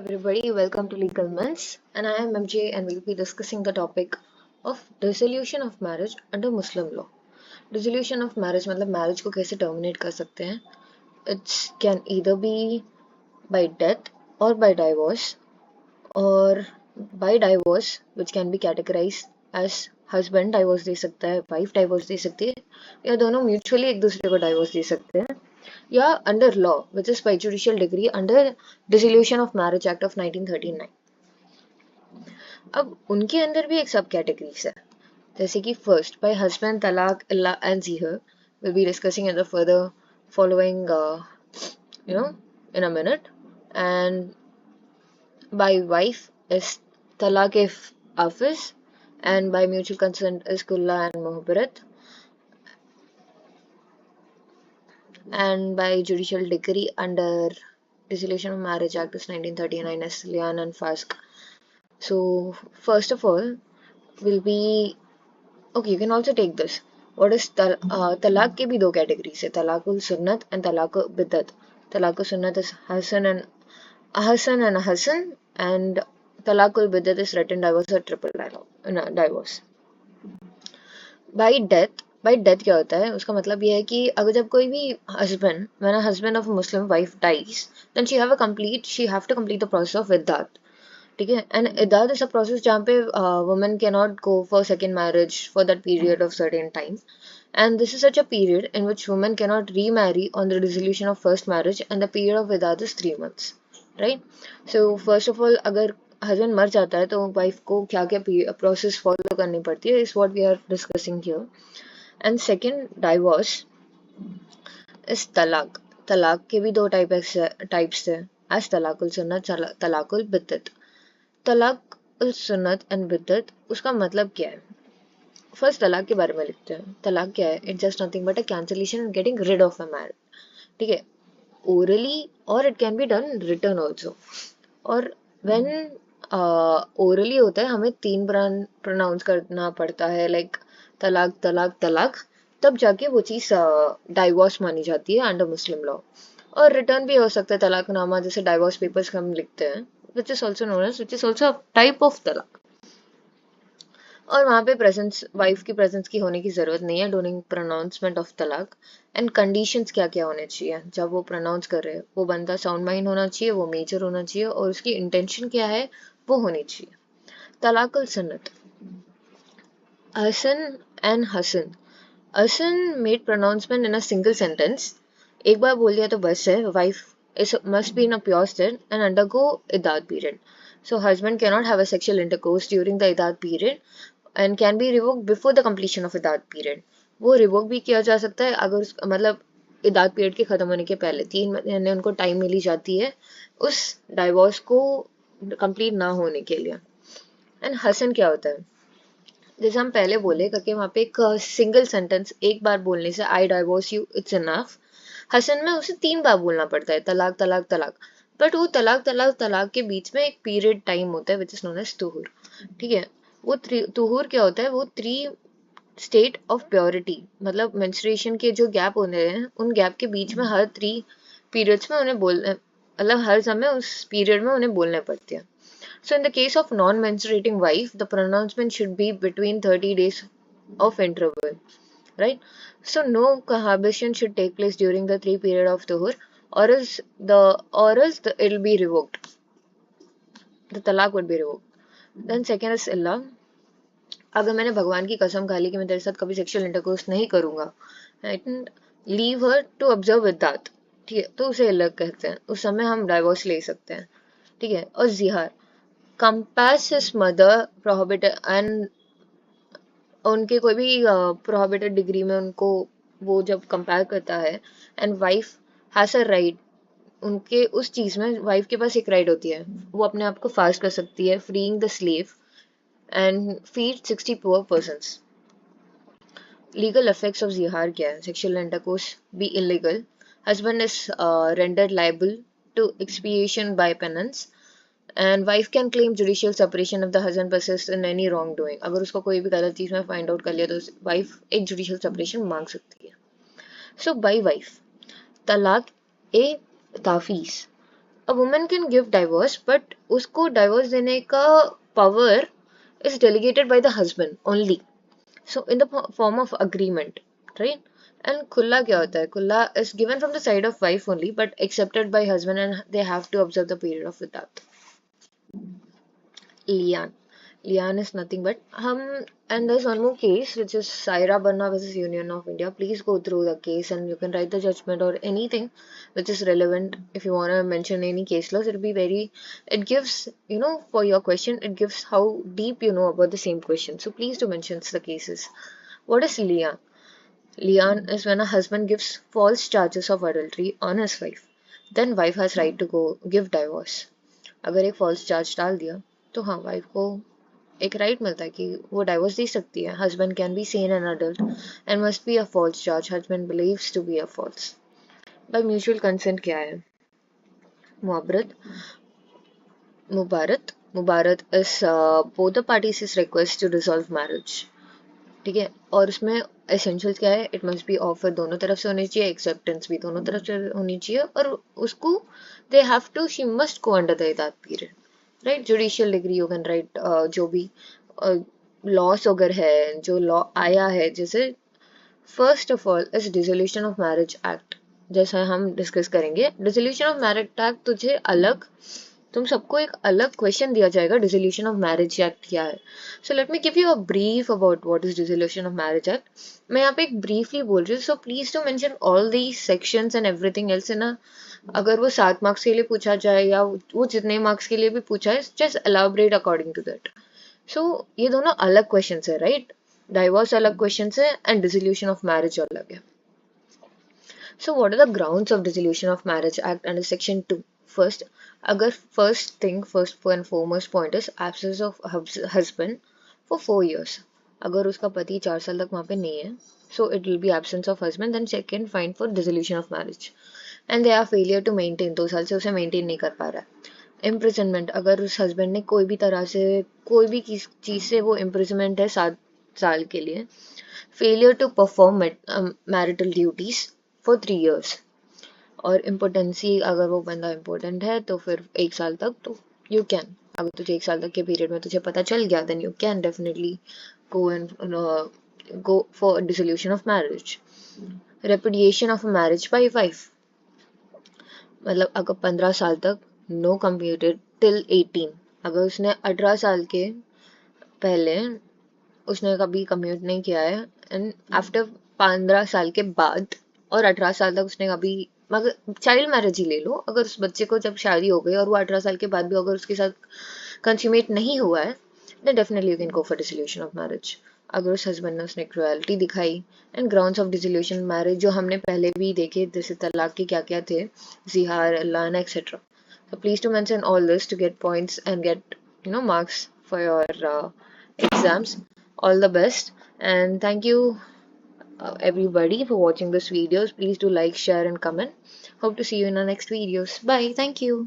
everybody, welcome to Legal Minds, and I am MJ, and we'll be discussing the topic of dissolution of marriage under Muslim law. Dissolution of marriage मतलब marriage को कैसे terminate कर सकते हैं? It can either be by death or by divorce, or by divorce, which can be categorized as husband divorce दे सकता है, wife divorce दे सकती है, या दोनों mutually एक दूसरे को divorce दे सकते हैं, या under law which is by judicial degree under dissolution of marriage act of 1939। अब उनके अंदर भी एक सब कैटेगरीज है, जैसे कि फर्स्ट बाय हस्बैंड तलाक इल्ला एंड जीहर will be discussing in the further following in a minute, and by wife is talaq if afis, and by mutual consent is kulla and muhabbarat, and by judicial decree under Dissolution of Marriage Act is 1939 as Lian and Fask. So first of all will be okay, you can also take this. What is talaq के भी दो categories है, talaqul sunnat and talaqul biddat. Talaqul sunnat is Hassan and Hassan, and talaqul biddat is written divorce or triple divorce. By death क्या होता है, उसका मतलब ये है कि अगर जब कोई भी husband when a husband of Muslim wife dies then she have to complete the process of इद्दात. ठीक है, एंड इद्दात इज अ प्रोसेस जहाँ पे women can not go for second marriage for that period of certain time, and this is such a period in which women cannot remarry on the dissolution of first marriage, and the period of iddat is 3 months, right? So first of all, अगर husband मर जाता है तो wife को क्या क्या process follow करनी पड़ती है is what we are discussing here. And second divorce is तलाक. तलाक के भी दो टाइप्स थे, एज तलाकुल सुन्नत, तलाकुल बिद्दत. तलाकुल सुन्नत एंड बिद्दत, उसका मतलब क्या है? फर्स्ट तलाक के बारे में लिखते हैं. तलाक क्या है? It's just nothing but a cancellation and getting rid of a marriage. ठीक है, ओरली और it can be done return also. और व्हेन ओरली होता है हमें 3 प्रोनाउंस करना पड़ता है, लाइक तलाक तलाक तलाक, तब जाके वो चीज डाइवोर्स मानी जाती है अंडर मुस्लिम लॉ. और रिटर्न भी हो सकता है तलाकनामा, जैसे डाइवोर्स पेपर्स हम लिखते हैं, which is also a type of तलाक. और वहाँ पे प्रेजेंस, वाइफ की प्रेजेंस की होने की जरूरत नहीं है ड्यूरिंग प्रोनाउंसमेंट ऑफ तलाक. एंड कंडीशंस क्या क्या होने चाहिए जब वो प्रोनाउंस कर रहे हैं? वो बंदा साउंड माइंड होना चाहिए, वो मेजर होना चाहिए, और उसकी इंटेंशन क्या है वो होनी चाहिए. तलाकुल सुन्नत, हसन एंड हसन. हसन made pronouncement in a single sentence. एक बार बोल दिया तो बस है. Wife must be in a pure state and undergo iddat period. So husband cannot have a sexual intercourse during the iddat period and can be revoked before the completion of iddat period. वो revoke भी किया जा सकता है अगर मतलब इदात period के खत्म होने के पहले 3 महीने उनको टाइम मिली जाती है उस डाइवोर्स को कंप्लीट ना होने के लिए. एंड हसन क्या होता है? जैसे हम पहले बोले करके वहाँ पे एक सिंगल सेंटेंस एक बार बोलने से I divorce you it's enough. हसन में उसे 3 बार बोलना पड़ता है, तलाक तलाक तलाक. बट वो तलाक तलाक तलाक के बीच में एक पीरियड टाइम होता है विच इज नोन एज तुहुर. ठीक है, वो तुहुर क्या होता है? वो 3 स्टेट ऑफ प्योरिटी, मतलब मेंस्ट्रुएशन के जो गैप होते हैं उन गैप के बीच में हर 3 पीरियड्स में उन्हें बोलने, मतलब हर समय उस पीरियड में उन्हें बोलने पड़ते हैं. So in the case of non-menstruating wife, the pronouncement should be between 30 days of interval, right? So no cohabitation should take place during the 3 period of tuhur, or else it'll be revoked. The talaq would be revoked. Then second is illa. अगर मैंने भगवान की कसम खा ली कि मैं तेरे साथ कभी सेक्सुअल इंटरकोर्स नहीं करूंगा, right, leave her to observe with that. ठीक है, तो उसे अलग कहते हैं, उस समय हम डाइवोर्स ले सकते हैं. ठीक है, और जिहार, compares his mother prohibited, and उनके कोई भी प्रोहिबिटेड डिग्री में उनको वो जब कंपेयर करता है, and wife has a right, उनके उस चीज में वाइफ के पास एक राइट होती है, वो अपने आप को फास्ट कर सकती है, freeing the slave and feed 60 poor persons. Legal effects of जिहार क्या है? Sexual intercourse be illegal. Husband is rendered liable to expiation by penance, and wife can claim judicial separation of the husband persist in any wrong doing. अगर उसको कोई भी गलत चीज में फाइंड आउट कर लिया तो वाइफ एक जुडिशियल सेपरेशन मांग सकती है. सो बाय वाइफ, तलाक ए ताफीज. A woman can give divorce, but उसको divorce देने का power is delegated by the husband only. So in the form of agreement, right? And खुला क्या होता है? खुला is given from the side of wife only, but accepted by husband, and they have to observe the period of without. Lian. Lian is nothing but and there's one more case which is Saira Banna versus Union of India. Please go through the case and you can write the judgment or anything which is relevant. If you want to mention any case laws, it'll be very, it gives, for your question, it gives how deep you know about the same question. So please do mention the cases. What is Lian? Lian is when a husband gives false charges of adultery on his wife. Then wife has right to go give divorce. अगर एक false charge डाल दिया तो हाँ wife को एक right मिलता है कि वो डाइवोर्स दे सकती है. Husband can be sane an adult and must be a false charge husband believes to be a false. By mutual consent क्या है? मुआबरत. मुबारत is both the parties is request to dissolve marriage. ठीक है, और उसमें एसेंशियल्स क्या है? इट मस्ट बी ऑफर दोनों तरफ से होनी चाहिए, एक्सेप्टेंस भी दोनों तरफ से होनी चाहिए, और उसको they have to, she must go under the इदाद period, right? Judicial degree you can right, जो भी लॉस अगर है, जो लॉ आया है, जैसे first of all is dissolution of marriage act, जैसा हम डिस्कस करेंगे. डिसोल्यूशन ऑफ मैरिज एक्ट तुझे अलग, तुम सबको एक अलग क्वेश्चन दिया जाएगा. डिसोल्यूशन ऑफ मैरिज एक्ट क्या है? So let me give you a brief about what is dissolution of marriage act. मैं यहाँ पे एक ब्रीफली बोल रही हूँ, so please to mention all the sections and everything else है ना. अगर वो 7 मार्क्स के लिए पूछा जाए या वो जितने मार्क्स के लिए भी पूछा है, just elaborate according to that. So ये दोनों अलग क्वेश्चन है, राइट? डाइवोर्स अलग क्वेश्चन है एंड डिसोल्यूशन ऑफ मैरिज अलग है. So what are the grounds of dissolution of marriage act under section 2? First, अगर first and foremost point is absence of husband for 4 years. अगर उसका पति 4 साल तक वहाँ पे नहीं है, so it will be absence of husband. Then second, fine for dissolution of marriage. And they are failure to maintain, 2 साल से उसे maintain नहीं कर पा रहा है. Imprisonment, अगर उस husband ने कोई भी तरह से, कोई भी चीज़ से वो imprisonment है 7 साल के लिए. Failure to perform marital duties for 3 years. और इम्पोर्टेंसी, अगर वो बंदा इम्पोर्टेंट है तो फिर 1 साल तक तो यू कैन, अगर तुझे 1 साल तक के पीरियड में तुझे पता चल गया, then you can definitely go and go for dissolution of marriage. Repudiation of marriage by wife, मतलब अगर 15 साल तक नो कम्प्यूटेड टिल 18, अगर उसने 18 साल के पहले उसने कभी कम्यूट नहीं किया है, एंड आफ्टर 15 साल के बाद और 18 साल तक उसने कभी, मगर चाइल्ड मैरिज ही ले लो, अगर उस बच्चे को जब शादी हो गई और वो 18 साल के बाद भी अगर उसके साथ कंज्यूमेट नहीं हुआ है, then definitely you can go for dissolution of marriage. अगर उस हस्बैंड ने उसने क्रुएल्टी दिखाई. And grounds of dissolution marriage जो हमने पहले भी देखे, जैसे तलाक के क्या क्या थे, जिहार, लान etcetera. So please to mention all this to get points and get marks for your exams. All the best, and thank you everybody for watching this videos. Please do like, share and comment. Hope to see you in our next videos. Bye. Thank you.